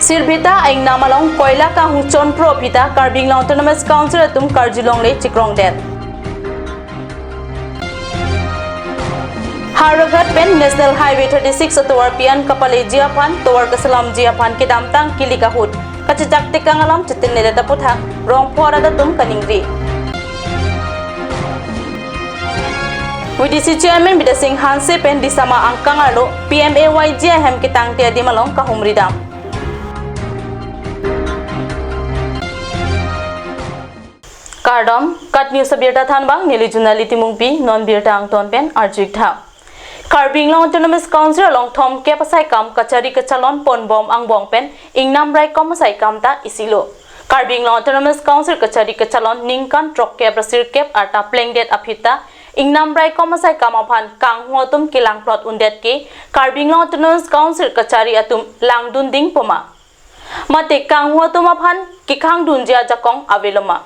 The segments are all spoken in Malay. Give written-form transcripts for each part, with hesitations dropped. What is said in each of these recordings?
Sirbita aing namalong koila ka huchon pro pita Karbi Autonomous Council atum Karjilong le Chikrong det. Haragat pen National Highway 36 atawar pian kapale jiapan tawar kasalam jiapan kidamtang kilikahut kachijak tekang alam chitin nele daputha rong phora datum kaningri. VDC Chairman Bidasing Hanse pen disama angkang alo PMAY JM kitang tia di malong kahumridam. Kardom kat news sabirta thanbang nili junali timungpi non birta angton pen arjik tha. Karbi Autonomous Council long thom ke pasai kam kachari kachalon pon bom ang bong pen ingnam rai kom pasai kam ta isilo. Karbi Autonomous Council kachari kachalon ningkan trok ke brasir kep arta plengdet aphita ingnam rai kom pasai kam aphan kang huatum kilang plot undet ke Karbi Autonomous Council kachari atum langdun ding poma. Mate kang huatum aphan kikhang dunjia jakong aveloma.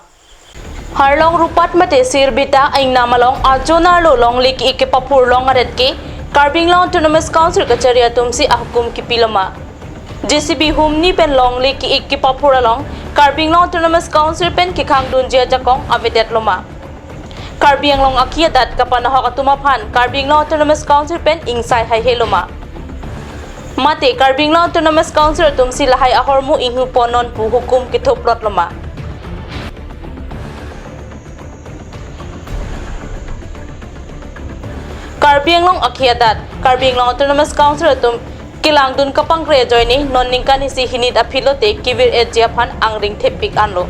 Harlong rupat mate sirbita aing namalong ajona lo long liki ikipapur long aret ke Karbi Autonomous Council kachari atum si ahkum kipiloma. JCB humni pen long liki ikipapur along Karbi Autonomous Council pen kikhang dunjia jakong avedet loma. Karbi ang long akiadat kapanahok atumaphan Karbi Autonomous Council pen ingsai hai heloma. Mate Karbi Autonomous Council atum si lahai ahormu inghu ponon pu hukum kithoplot loma. Karbi ang long akiadat Karbi Autonomous Council atum kilang dun kapang kre joini non ningkan isi hinid aphilote kivir edjiaphan ang ring thepik anlo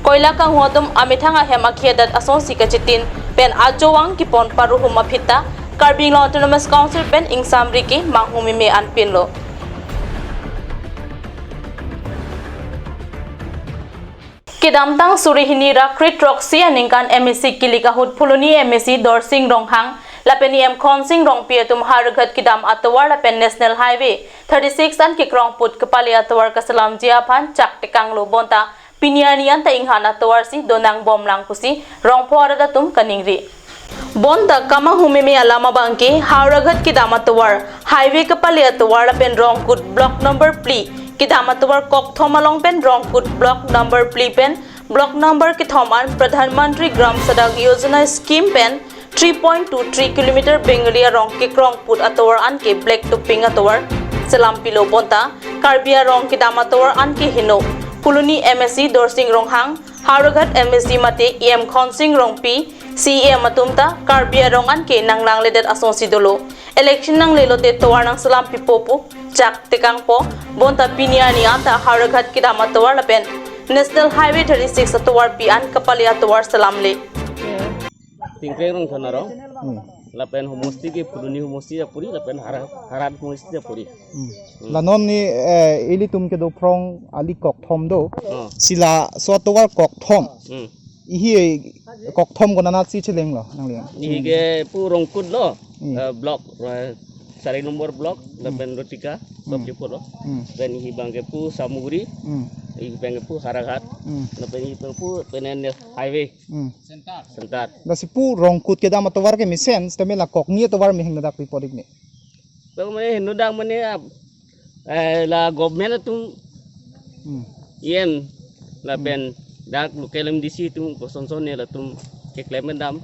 koila kang huatum amithanga hem akiadat ason sikachitin pen ajowang kipon paruhum aphita Karbi Autonomous Council pen ingsamri ke manghumi me anpinlo. Kidamtang surihini rakrit roxy aningkan MSC kilikahut phuluni MSC dorsing ronghang lapeni em khonsing rong piatum haragat kidam atawar lapen National Highway 36 an kikrong put kapali atawar kasalam jiaphan chak tekang lo bonta pinianian ta inghan atawar si donang bom lang pusi rong phora datum kaningri bonta kamang humimi alama bangke haragat kidam atawar highway kapali atawar lapen rong kut block number pli kidam atawar kok thomalong pen rong kut block number pli pen block number ki thoman Pradhan Mantri Gram Sadak Yojana scheme pen 3.23 km Bengalia rong ke krong put atawar an ke black to pink atawar selam pilo bonta Karbia rong ke dam atawar an ke hino puluni MSC dorsing rong hang haragat MSC mate em khonsing rong pi CM atumta Karbia rong an ke nanglang ledet ason sidolo election nang lelote tawar nang selam pipopu jak tekang po bonta piniani anta haragat ke dam atawar lapen National Highway 36 atawar pi an kapali atawar selam le tingkring rong sana rong lapen humusti ke puruni humusti ya puri lapen harat humusti ya puri lanom ni ili tum ke do prong ali kok thom do sila swatowar kok thom ihi kok thom gona na si cheleng lo nangliang ni ke purong kut lo blok sari nomor blok lapen rotika sob di puro dan hi bang ke pu samuguri hi bang ke pu haragat lapen hi pu penen highway sentar la si pu rong kut ke dam atowar ke misen stemela kok ni atowar mi hingna dak pi podik ni तो मैंने हिंदू डांग मैंने ला गवर्नमेंट तुम येन ला पेन डाक local MDC तुम कोसंसो ने ला तुम के क्लेम दाम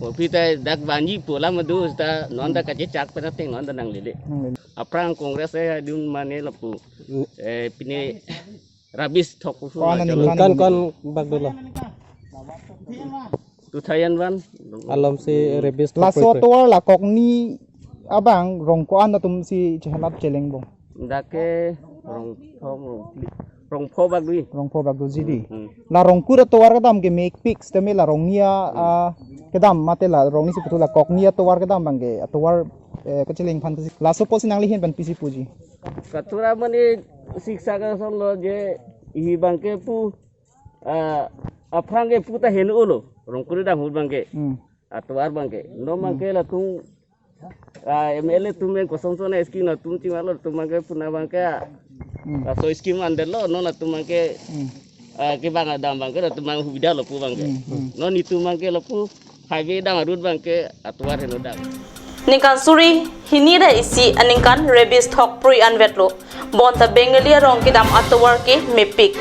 वो भी ता डाक बांजी पोला मधु ता नॉन दा कचे चाक पे नथिंग नॉन दा नंग ले अप्रांग कांग्रेस है दुन माने लपु पिने राबिस थोक kan bagdola tu thayan wan alam si rebis la swatowar la kok ni abang rong ko an tum si chehalat cheleng bong dake rong pho bagui rong pho bag do jidi la rong kura towar ka dam ke make pics teme la rong nia ke dam mate la rong ni si putula kok nia towar ka dam bangge towar ka cheleng phan la suppose nangli hen ban pisi puji katura mane siksa ka son lo je hi bangke pu afrange puta hen ulo rong kura dam hu bangke atwar bangke no bangke la tung MLA tume kosonso na skim na tum timalo tumangke puna bangke so skim andel lo no na tumangke ke bang dam bangke tumang hubida lo pu bangke no ni tumangke lo pu highway dang road bangke atwar heno dang Ningkan suri hinira isi aningkan rebis thok prui anvetlo bonta Bengali rong kidam atawar ke mepik.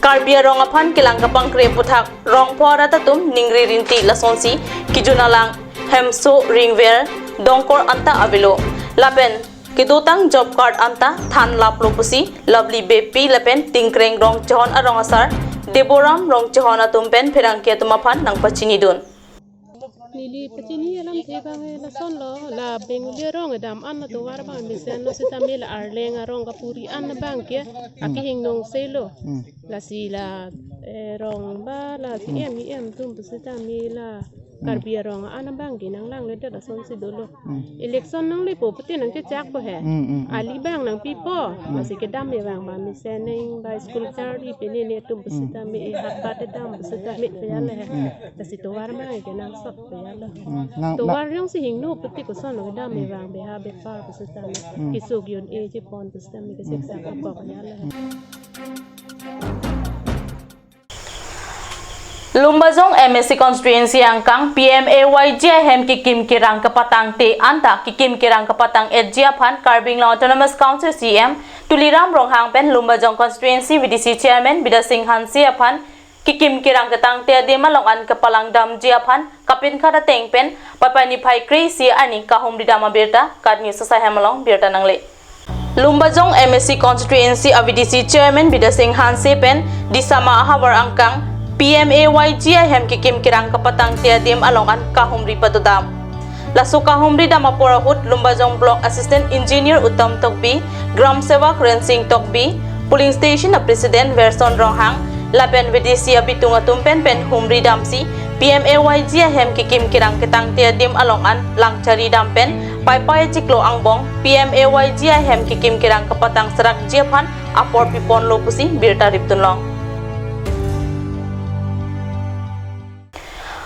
Karbi rong aphan kilang kapang kre puthak rong phora tatum ningri rinti lasonsi kijunalang hemso ringwer dongkor anta avilo lapen kidutang job card anta than laplo pusi lovely bepi lapen tingkreng rong chon arong asar deboram rong chon atumpen pherangkia tumaphan nang pachini dun. Nili pachini alam theba me la son lo la Bengali rong dam an to war bang misen no sitamil arleng rong kapuri an bang ke akihing nong selo la si la rong ba la si em tum sitamila Karbi rong an bang ginang lang le da son si dolo election nang le po pati nang ke chak po he ali bang nang pipo la si ke dam me bang ma misen nang ba school charity pe ne tum sitami hat ba te dam sitami pe ya le la si to war bang ke nang sok pe to war yang si hing no pati ko son no dam me bang be ha be far ko sitami ki sog yon e je pon to sitami ke seksa ko ko ya le Lumbajong MSC constituency angkang PMAYGM kikim kirang kapatang te anta kikim kirang kapatang edjia phan Karbing Autonomous Council CM Tuliram Ronghang pen Lumbajong constituency VDC chairman Bida Singh Hansi aphan kikim kirang katang te dema longan kapalang dam jia phan kapin khada teng pen papani phai crazy ani kahum didama berta kadni sasa hemalong berta nangle Lumbajong MSC constituency VDC chairman Bida Singh Hansi pen disama hawar angkang PMAYGM kikim kirang kapatang tiadim alongan kahumri patudam. Lasu kahumri dama porahut Lumbajong Block Assistant Engineer Uttam Tokbi, Gram Sevak Rensing Tokbi, Polling Station President Verson Ronghang, Lapen VDC Abitunga Tumpen Pen Humri Damsi, PMAYGM kikim kirang kitang tiadim alongan Langchari Dampen, Pai Ciklo Angbong, PMAYGM kikim kirang kapatang serak jiapan apor pipon lopusi birta riptunlong.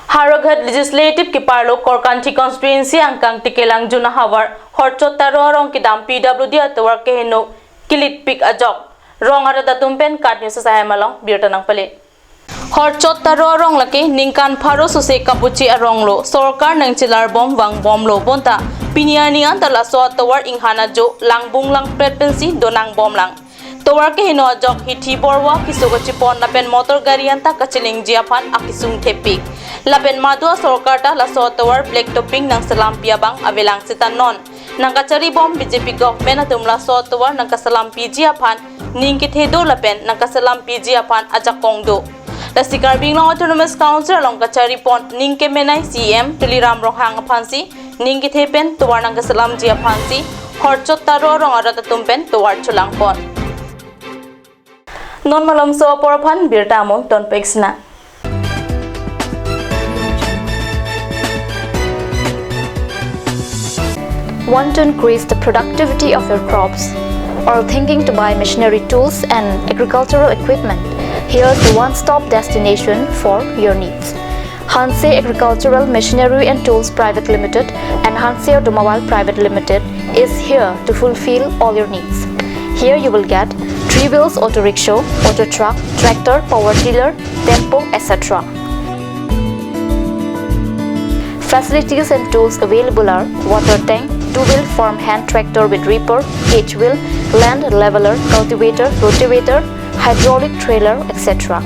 Haraghat Legislative Kiparlo Korkanti Constituency angkang tikelang Juna Hawar Horchot Tarorong Kidam PWD atawar keheno Kilit Pik Ajok Rong Arada Tumpen Kat News sa Hemalong Birta ng Pali Horchot Tarorong laki Ningkan Pharo Suse Kapuchi Aronglo Sorkar ng Chilar Bom Wang Bomlo Bonta Pinianian Talaso atawar Inghana Jo Langbung Lang Prepensi Donang Bom Lang Towar ke hino ajok hiti borwa kisugo chipon lapen motor garianta kachiling jiapan akisung tepik lapen madua sorkarta laso towar black topping nang salampia bang avelang sitanon nang kachari bom BJP government atum laso towar nang kasalampi jiapan ningkit hedo lapen nang kasalampi jiapan ajakongdo lasi Karbing Autonomous Council along kachari pon ningke menai CM Tuliram Ronghang aphansi ningkit hepen towar nang kasalam jiapansi horchot taro rong arata tumpen towar chulang pon non malam so porphan birta amon ton peksna Want to increase the productivity of your crops or thinking to buy machinery tools and agricultural equipment? Here's the one-stop destination for your needs. Hanse Agricultural Machinery and Tools Private Limited and Hanse Automobile Private Limited is here to fulfill all your needs. Here you will get 3-wheels auto rickshaw, auto truck, tractor, power tiller, tempo, etc. Facilities and tools available are water tank, 2-wheel farm hand tractor with reaper, H-wheel, land leveler, cultivator, rotavator, hydraulic trailer, etc.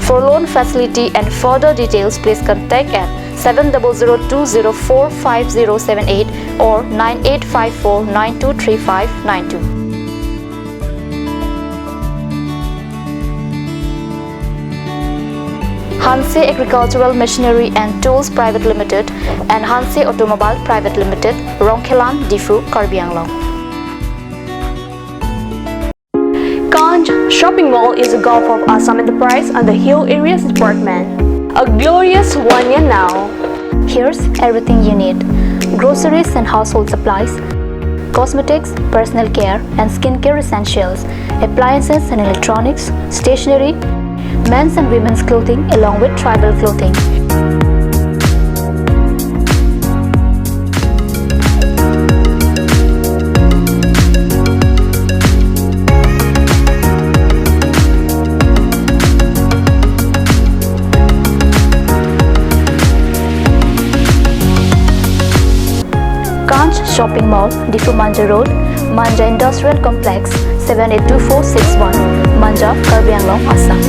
For loan facility and further details, please contact at 7002045078 or 9854923592. Hanse Agricultural Machinery and Tools Private Limited and Hanse Automobile Private Limited, Rongkhelan, Difu, Karbi Anglong. Kanj Shopping Mall is a Gulf of Assam enterprise and the Hill Areas Department. A glorious one year now. Here's everything you need: groceries and household supplies, cosmetics, personal care and skincare essentials, appliances and electronics, stationery, men's and women's clothing along with tribal clothing. Kanj Shopping Mall, Difu Manja Road, Manja Industrial Complex, 782461, Manja, Karbi Anglong, Assam.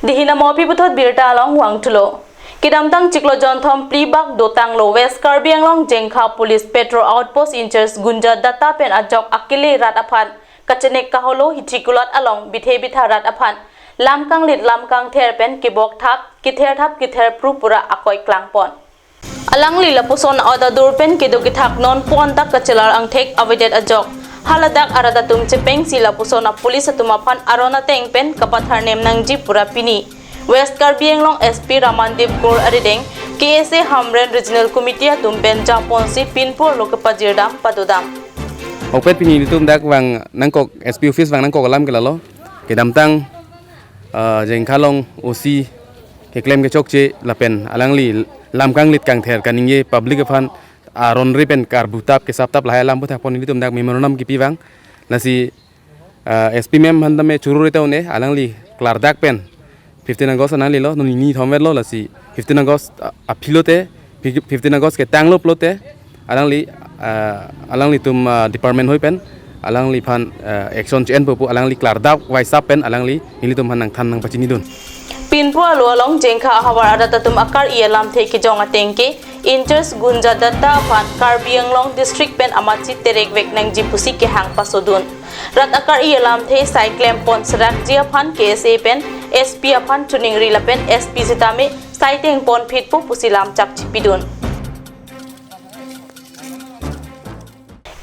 Dihina mo piputot birta along wangtulo. Kidamtang ciklo jonthom plibak dotang lo West Karbi Anglong Jengkha Police Petro Outpost Incharge Gunja Data Pen Ajok Akile Rat Aphan Kachenek Kaholo Hitikulat along Bithe Bitha Rat Aphan Lamkang Lit Lamkang Ther Pen Kibok Thap Kither Prupura Akoi Klangpon Alang Lila Puson Oda Durpen Kidukithak Non Pon Tak Kachelar Ang Tek Avoided Ajok Haladak Aradatum Chepeng Sila Pusona Police Atumapan Arona Tengpen Kapathar Nem Nangji Pura Pini West Karbi Anglong SP Ramandip Gor Arideng KSA Hamren Regional Committee Tumpen Japonsi Pinpur Lokapajirdam Padudam Opet pini ditum dak wang nangkok SP office wang nangkok alam kelalo kedamtang jengkalong osi ke claim ke chokche lapen alangli lamkang lit kang ther kaningye public fan aron ripen karbutap ke saptap lahai lam puthak pon ditum dak memorandum ki piwang nasi SP mem handame churu retaune alangli klar dak pen 15 August anali lo nuni ni thomet lo lasi 15 August aphilote 15 August ke tanglo plote alangli tum department hoi pen alangli phan action chen popu alangli klar dak wai sap pen alangli nili tum hanang than nang pachini dun Pinpur along Jengkha Hawar Adatatum Akar Ialam Teki Jonga Tengke Inchers Gunja Data Phan Karbi Anglong District Pen Amachi Terek Vek Nang Jipusi Ke Hang Pasodun Rat Akar Ialam The Cyclem Pon Serak Jia Phan KSA Pen SP Phan Tuning Rila Pen SP Zitame Saiteng Pon Pitpu Pusilam Chap Chipidun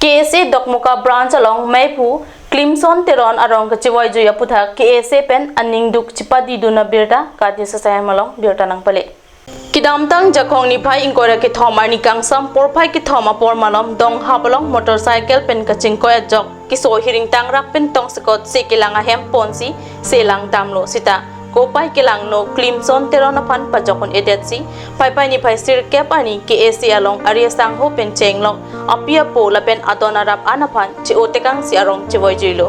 KSA Dokmuka Branch along Maipu Clemson Teron arong kaciway juya putha KSA pen aning duk cipadi duna birda kati sasaya malong birda nang pale. Kidamtang jakong ni pai ingkora ki thomar ni kangsam porpai ki thoma por malom dong habalong motorcycle pen kaching koya jok ki so hiring tang rak pen tong sekot se kilanga hem ponsi selang damlo sita kopai kilang no Clemson Teron apan pajokon edetsi pai ni pai sir kep ani KSA along area sang ho pen chenglong apia po la pen atona rap anapan chi otekang si arong chivoy juilo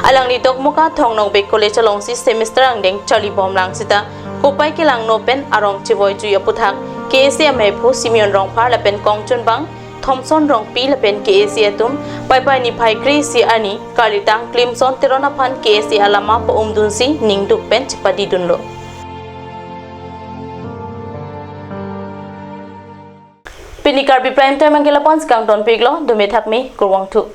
alang ni dokmuka thongnong be college along si semester ang deng chali bom lang sita kopai kilang no pen arong chivoy juya puthak KSA mai phu Simeon rong phar la pen kongchun bang Thompson rong pi la pen KSA tum pai ni pai kri si ani kalitang Clemson Teron apan KSA alama po umdun si ningduk pen chipadi dunlo Pini Karbi Prime Time ang kilapon sa kang Don Piglo, dumitap mi, kurwang tu.